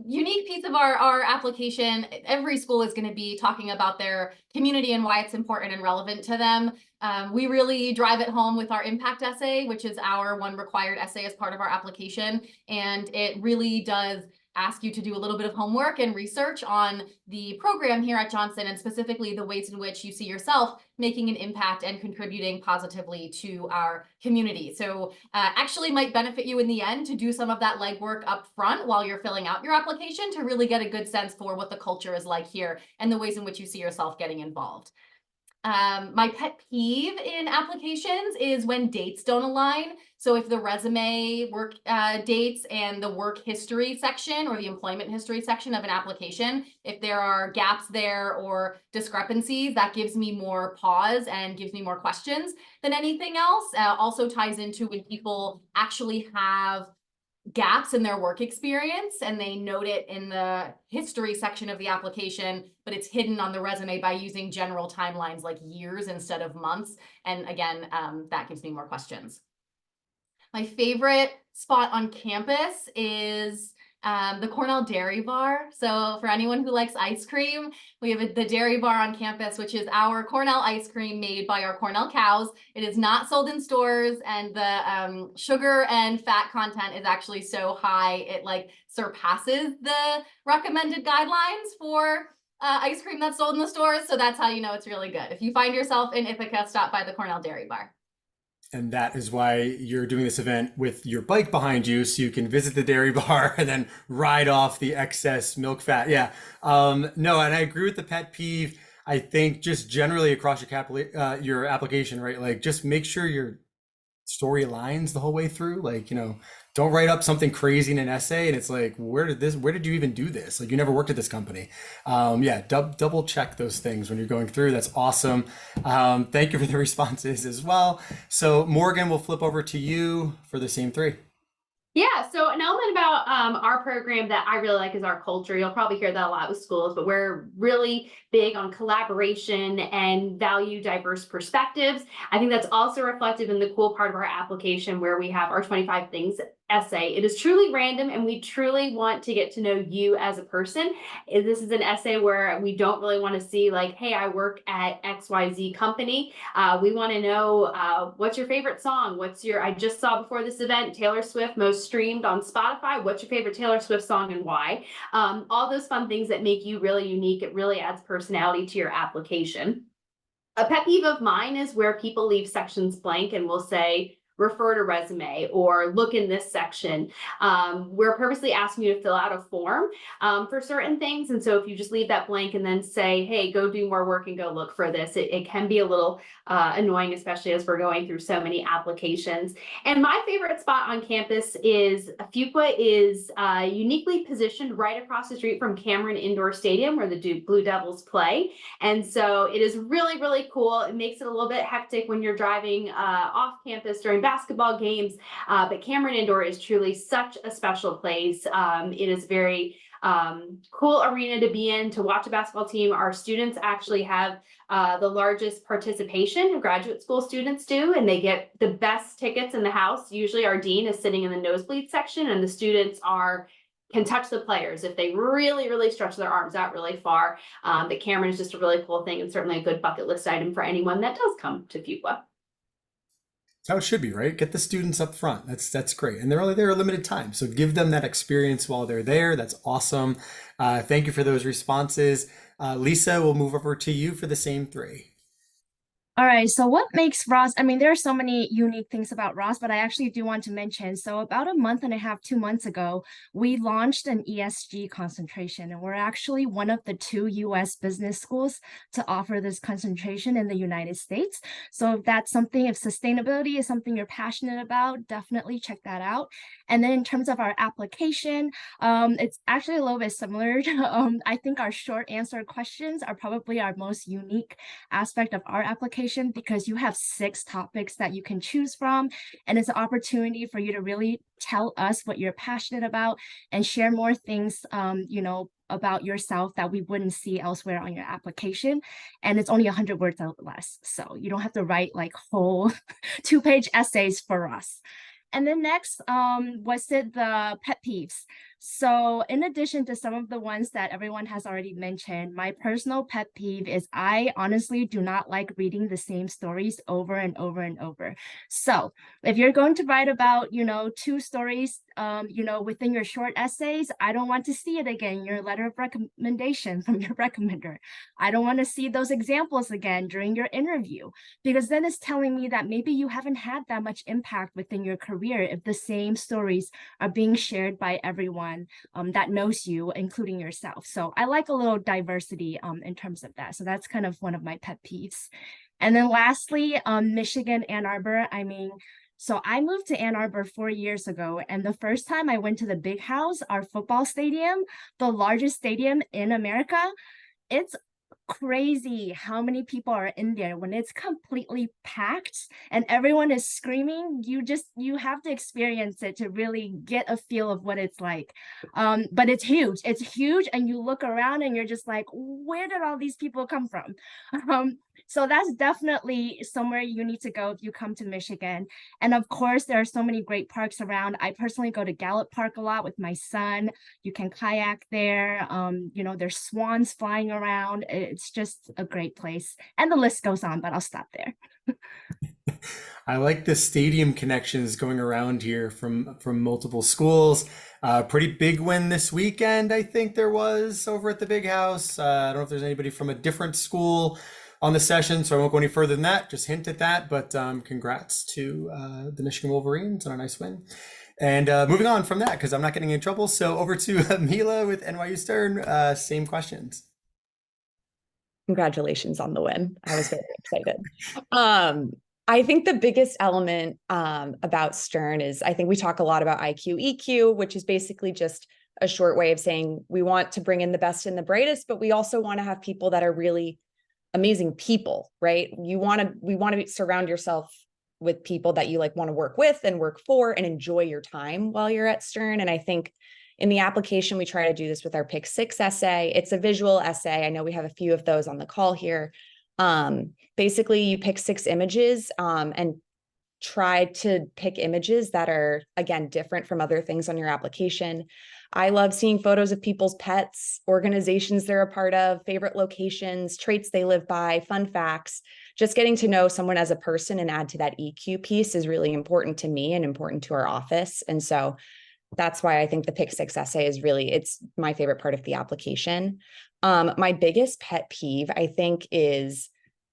unique piece of our application, every school is going to be talking about their community and why it's important and relevant to them. We really drive it home with our impact essay, which is our one required essay as part of our application. And it really does ask you to do a little bit of homework and research on the program here at Johnson, and specifically the ways in which you see yourself making an impact and contributing positively to our community. So actually might benefit you in the end to do some of that legwork up front while you're filling out your application to really get a good sense for what the culture is like here and the ways in which you see yourself getting involved. My pet peeve in applications is when dates don't align. So if the resume work dates and the work history section or the employment history section of an application, if there are gaps there or discrepancies, that gives me more pause and gives me more questions than anything else. Also ties into when people actually have gaps in their work experience and they note it in the history section of the application, but it's hidden on the resume by using general timelines like years instead of months. And again, that gives me more questions. My favorite spot on campus is the Cornell Dairy Bar. So for anyone who likes ice cream, we have the Dairy Bar on campus, which is our Cornell ice cream made by our Cornell cows. It is not sold in stores, and the sugar and fat content is actually so high, it like surpasses the recommended guidelines for ice cream that's sold in the stores. So that's how you know it's really good. If you find yourself in Ithaca, stop by the Cornell Dairy Bar. And that is why you're doing this event with your bike behind you, so you can visit the dairy bar and then ride off the excess milk fat. Yeah. No, and I agree with the pet peeve. I think just generally across your application, right? Like just make sure your story aligns the whole way through. Like, don't write up something crazy in an essay and it's like, where did you even do this? Like, you never worked at this company. Yeah, double check those things when you're going through. That's awesome. Thank you for the responses as well. So Morgan, we'll flip over to you for the same three. Yeah, so an element about our program that I really like is our culture. You'll probably hear that a lot with schools, but we're really big on collaboration and value diverse perspectives. I think that's also reflected in the cool part of our application where we have our 25 things essay. It is truly random and we truly want to get to know you as a person. This is an essay where we don't really want to see like, hey, I work at XYZ company. We want to know what's your favorite song? I just saw before this event, Taylor Swift most streamed on Spotify. What's your favorite Taylor Swift song and why? All those fun things that make you really unique. It really adds personality to your application. A pet peeve of mine is where people leave sections blank and will say, refer to resume or look in this section. We're purposely asking you to fill out a form for certain things. And so if you just leave that blank and then say, hey, go do more work and go look for this, it can be a little annoying, especially as we're going through so many applications. And my favorite spot on campus is Fuqua is uniquely positioned right across the street from Cameron Indoor Stadium where the Blue Devils play. And so it is really, really cool. It makes it a little bit hectic when you're driving off campus during basketball games, but Cameron Indoor is truly such a special place. It is very cool arena to be in, to watch a basketball team. Our students actually have the largest participation, graduate school students do, and they get the best tickets in the house. Usually our dean is sitting in the nosebleed section and the students can touch the players if they really, really stretch their arms out really far. But Cameron is just a really cool thing and certainly a good bucket list item for anyone that does come to Fuqua. That's how it should be, right? Get the students up front. That's great. And they're only there a limited time. So give them that experience while they're there. That's awesome. Thank you for those responses. Lisa, we'll move over to you for the same three. All right, so what makes Ross, there are so many unique things about Ross, but I actually do want to mention, so about a month and a half, 2 months ago, we launched an ESG concentration, and we're actually one of the 2 US business schools to offer this concentration in the United States. So if sustainability is something you're passionate about, definitely check that out. And then in terms of our application, it's actually a little bit similar. I think our short answer questions are probably our most unique aspect of our application, because you have 6 topics that you can choose from, and it's an opportunity for you to really tell us what you're passionate about and share more things about yourself that we wouldn't see elsewhere on your application. And it's only 100 words or less, so you don't have to write like whole 2-page essays for us. And then next, was it the pet peeves? So in addition to some of the ones that everyone has already mentioned, my personal pet peeve is I honestly do not like reading the same stories over and over and over. So if you're going to write about, 2 stories, within your short essays, I don't want to see it again, your letter of recommendation from your recommender. I don't want to see those examples again during your interview, because then it's telling me that maybe you haven't had that much impact within your career if the same stories are being shared by everyone that knows you, including yourself. So I like a little diversity in terms of that. So that's kind of one of my pet peeves. And then lastly, Michigan, Ann Arbor. So I moved to Ann Arbor 4 years ago, and the first time I went to the Big House, our football stadium, the largest stadium in America, it's crazy how many people are in there when it's completely packed and everyone is screaming. You have to experience it to really get a feel of what it's like. But it's huge, and you look around and you're just like, where did all these people come from? So that's definitely somewhere you need to go if you come to Michigan. And of course, there are so many great parks around. I personally go to Gallup Park a lot with my son. You can kayak there. There's swans flying around. It's just a great place. And the list goes on, but I'll stop there. I like the stadium connections going around here from multiple schools. Pretty big win this weekend, I think there was over at the Big House. I don't know if there's anybody from a different school on the session, so I won't go any further than that. Just hint at that, but congrats to the Michigan Wolverines on a nice win. And moving on from that, because I'm not getting in trouble. So over to Mila with NYU Stern. Same questions. Congratulations on the win. I was very excited. I think the biggest element about Stern is, I think we talk a lot about IQ, EQ, which is basically just a short way of saying we want to bring in the best and the brightest, but we also want to have people that are really amazing people, right? We want to surround yourself with people that you want to work with and work for and enjoy your time while you're at Stern. And I think in the application, we try to do this with our Pick 6 essay. It's a visual essay. I know we have a few of those on the call here. Basically, you pick 6 images and try to pick images that are, again, different from other things on your application. I love seeing photos of people's pets, organizations they're a part of, favorite locations, traits they live by, fun facts. Just getting to know someone as a person and add to that EQ piece is really important to me and important to our office. And so that's why I think the Pick 6 essay is it's my favorite part of the application. My biggest pet peeve, I think, is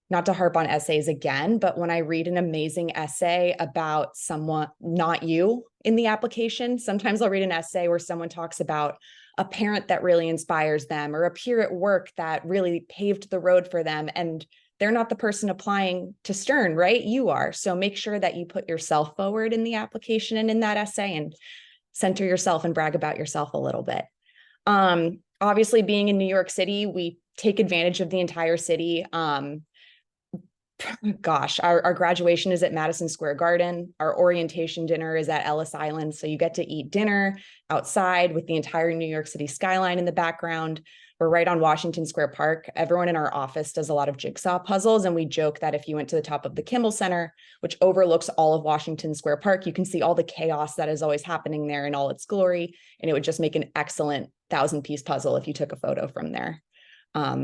not to harp on essays again, but when I read an amazing essay about someone, not you, in the application, sometimes I'll read an essay where someone talks about a parent that really inspires them or a peer at work that really paved the road for them. And they're not the person applying to Stern, right? You are. So make sure that you put yourself forward in the application and in that essay and center yourself and brag about yourself a little bit. Obviously, being in New York City, we take advantage of the entire city. Gosh, our graduation is at Madison Square Garden. Our orientation dinner is at Ellis Island. So you get to eat dinner outside with the entire New York City skyline in the background. We're right on Washington Square Park. Everyone in our office does a lot of jigsaw puzzles. And we joke that if you went to the top of the Kimmel Center, which overlooks all of Washington Square Park, you can see all the chaos that is always happening there in all its glory. And it would just make an excellent 1,000-piece puzzle if you took a photo from there.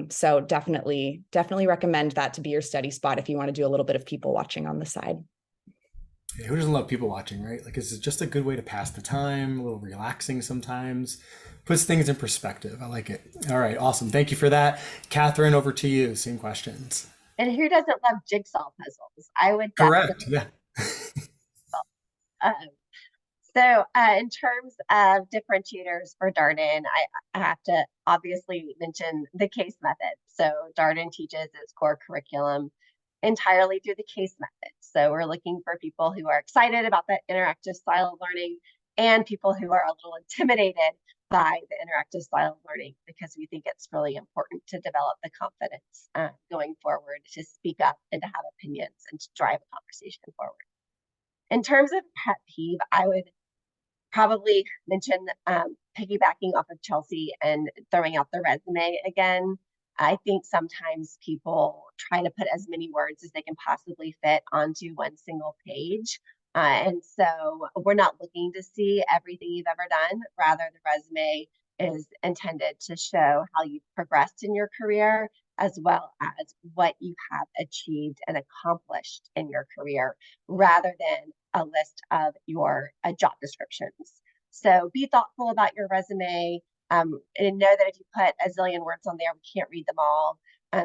So definitely recommend that to be your study spot if you want to do a little bit of people watching on the side. Yeah, who doesn't love people watching, right? It's just a good way to pass the time, a little relaxing sometimes, puts things in perspective. I like it. All right, awesome. Thank you for that. Katherine, over to you. Same questions. And who doesn't love jigsaw puzzles? I would Correct. Yeah. So in terms of differentiators for Darden, I have to obviously mention the case method. So Darden teaches its core curriculum entirely through the case method. So we're looking for people who are excited about that interactive style of learning and people who are a little intimidated by the interactive style of learning, because we think it's really important to develop the confidence going forward to speak up and to have opinions and to drive a conversation forward. In terms of pet peeve, I would probably mention piggybacking off of Chelsea and throwing out the resume again. I think sometimes people try to put as many words as they can possibly fit onto one single page. And so we're not looking to see everything you've ever done. Rather, the resume is intended to show how you've progressed in your career, as well as what you have achieved and accomplished in your career, rather than a list of your job descriptions. So be thoughtful about your resume, and know that if you put a zillion words on there, we can't read them all.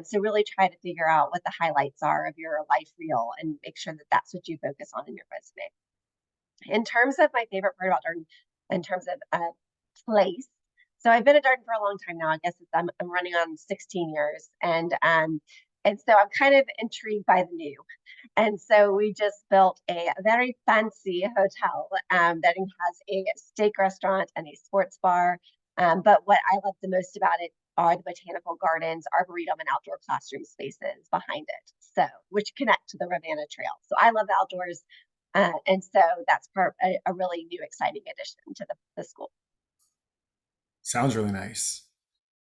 So really try to figure out what the highlights are of your life reel and make sure that that's what you focus on in your resume. In terms of my favorite part about Darden, in terms of place, so I've been at Darden for a long time now. I guess I'm running on 16 years, and so I'm kind of intrigued by the new. And so we just built a very fancy hotel that has a steak restaurant and a sports bar. But what I love the most about it are the botanical gardens, arboretum, and outdoor classroom spaces behind it, so which connect to the Ravenna Trail. So I love the outdoors, and so that's a really new, exciting addition to the school. Sounds really nice.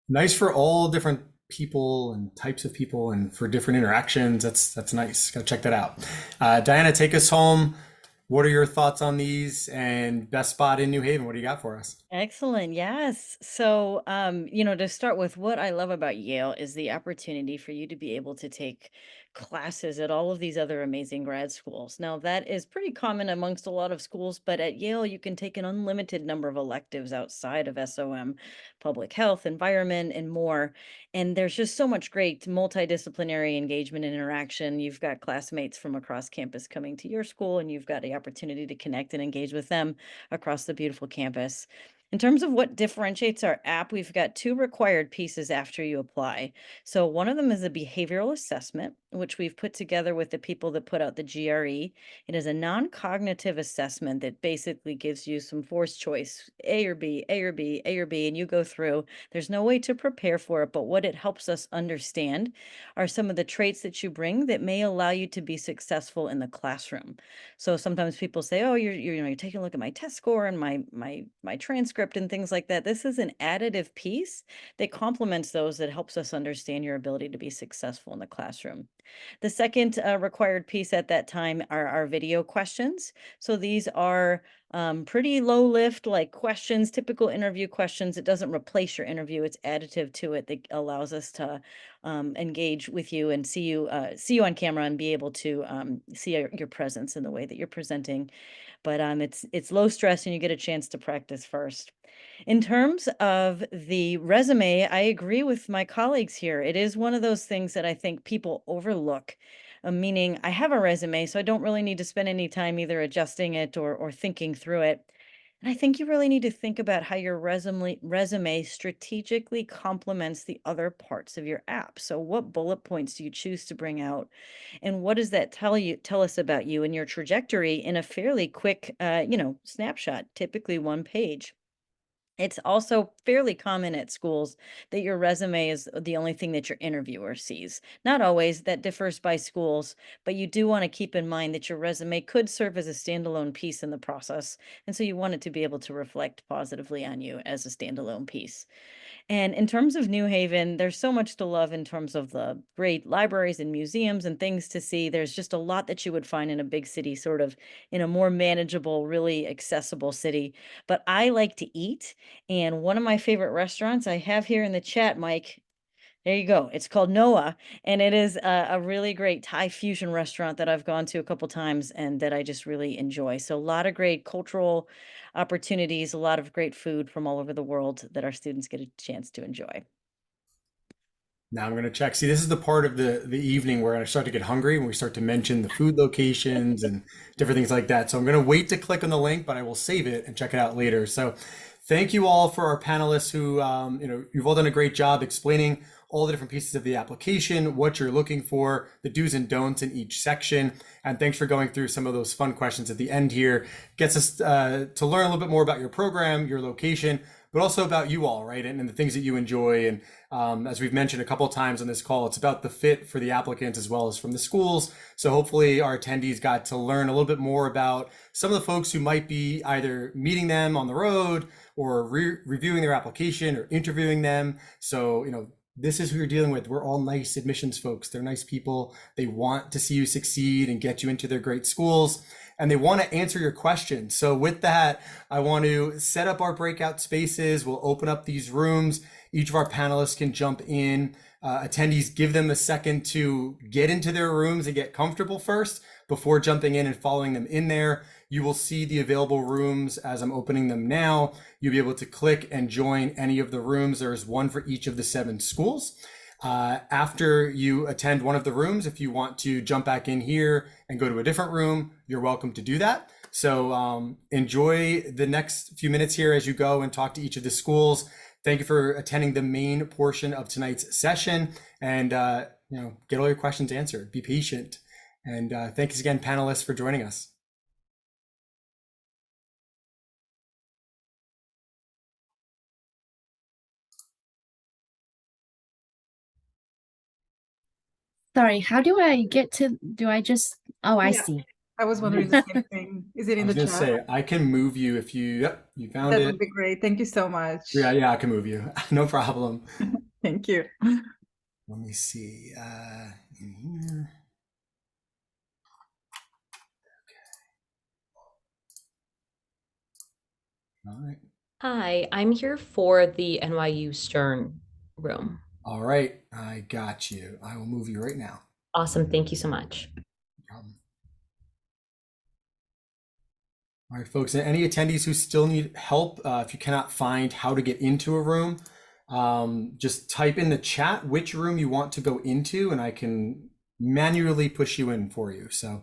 Nice for all different people and types of people and for different interactions. That's nice. Gotta check that out. Diana, take us home. What are your thoughts on these and best spot in New Haven? What do you got for us? Excellent. Yes. So, to start with, what I love about Yale is the opportunity for you to be able to take classes at all of these other amazing grad schools. Now, that is pretty common amongst a lot of schools, but at Yale, you can take an unlimited number of electives outside of SOM, public health, environment, and more. And there's just so much great multidisciplinary engagement and interaction. You've got classmates from across campus coming to your school, and you've got the opportunity to connect and engage with them across the beautiful campus. In terms of what differentiates our app, we've got 2 required pieces after you apply. So one of them is a behavioral assessment, which we've put together with the people that put out the GRE. It is a non-cognitive assessment that basically gives you some forced choice, A or B, A or B, A or B, and you go through. There's no way to prepare for it, but what it helps us understand are some of the traits that you bring that may allow you to be successful in the classroom. So sometimes people say, "Oh, you're taking a look at my test score and my transcript and things like that." This is an additive piece that complements those, that helps us understand your ability to be successful in the classroom. The second required piece at that time are our video questions. So these are pretty low lift, like questions, typical interview questions. It doesn't replace your interview; it's additive to it that allows us to engage with you and see you on camera and be able to see your presence in the way that you're presenting. But it's low stress and you get a chance to practice first. In terms of the resume, I agree with my colleagues here. It is one of those things that I think people overlook. Meaning, I have a resume, so I don't really need to spend any time either adjusting it or thinking through it. And I think you really need to think about how your resume strategically complements the other parts of your app. So what bullet points do you choose to bring out? And what does that tell us about you and your trajectory in a fairly quick snapshot, typically 1 page? It's also fairly common at schools that your resume is the only thing that your interviewer sees. Not always, that differs by schools, but you do want to keep in mind that your resume could serve as a standalone piece in the process. And so you want it to be able to reflect positively on you as a standalone piece. And in terms of New Haven, there's so much to love in terms of the great libraries and museums and things to see. There's just a lot that you would find in a big city, sort of in a more manageable, really accessible city. But I like to eat. And one of my favorite restaurants I have here in the chat, Mike, there you go. It's called Noah, and it is a really great Thai fusion restaurant that I've gone to a couple times and that I just really enjoy. So a lot of great cultural opportunities, a lot of great food from all over the world that our students get a chance to enjoy. Now I'm going to check. See, this is the part of the evening where I start to get hungry when we start to mention the food locations and different things like that. So I'm going to wait to click on the link, but I will save it and check it out later. So thank you all for our panelists who, you've all done a great job explaining all the different pieces of the application, what you're looking for, the do's and don'ts in each section. And thanks for going through some of those fun questions at the end here. Gets us to learn a little bit more about your program, your location, but also about you all, right? And the things that you enjoy. And as we've mentioned a couple of times on this call, it's about the fit for the applicants as well as from the schools. So hopefully our attendees got to learn a little bit more about some of the folks who might be either meeting them on the road or reviewing their application or interviewing them. So, this is who you're dealing with. We're all nice admissions folks. They're nice people. They want to see you succeed and get you into their great schools, and they want to answer your questions. So with that, I want to set up our breakout spaces. We'll open up these rooms. Each of our panelists can jump in. Attendees, give them a second to get into their rooms and get comfortable first. before jumping in and following them in there. You will see the available rooms as I'm opening them now. You'll be able to click and join any of the rooms. There's one for each of the 7 schools. After you attend one of the rooms, if you want to jump back in here and go to a different room, you're welcome to do that. So enjoy the next few minutes here as you go and talk to each of the schools. Thank you for attending the main portion of tonight's session, and get all your questions answered. Be patient, and thanks again, panelists, for joining us. Sorry, how do I get to, do I just, oh, I Yeah. see. I was wondering the same thing. Is it I in was the gonna chat? say I can move you if you. Yep, you found That it. would be great. Thank you so much. Yeah, I can move you. No problem. Thank you. Let me see. In here. Okay. All right. Hi, I'm here for the NYU Stern room. All right. I got you. I will move you right now. Awesome. Thank you so much. No problem. All right, folks, and any attendees who still need help, if you cannot find how to get into a room, just type in the chat which room you want to go into, and I can manually push you in for you. So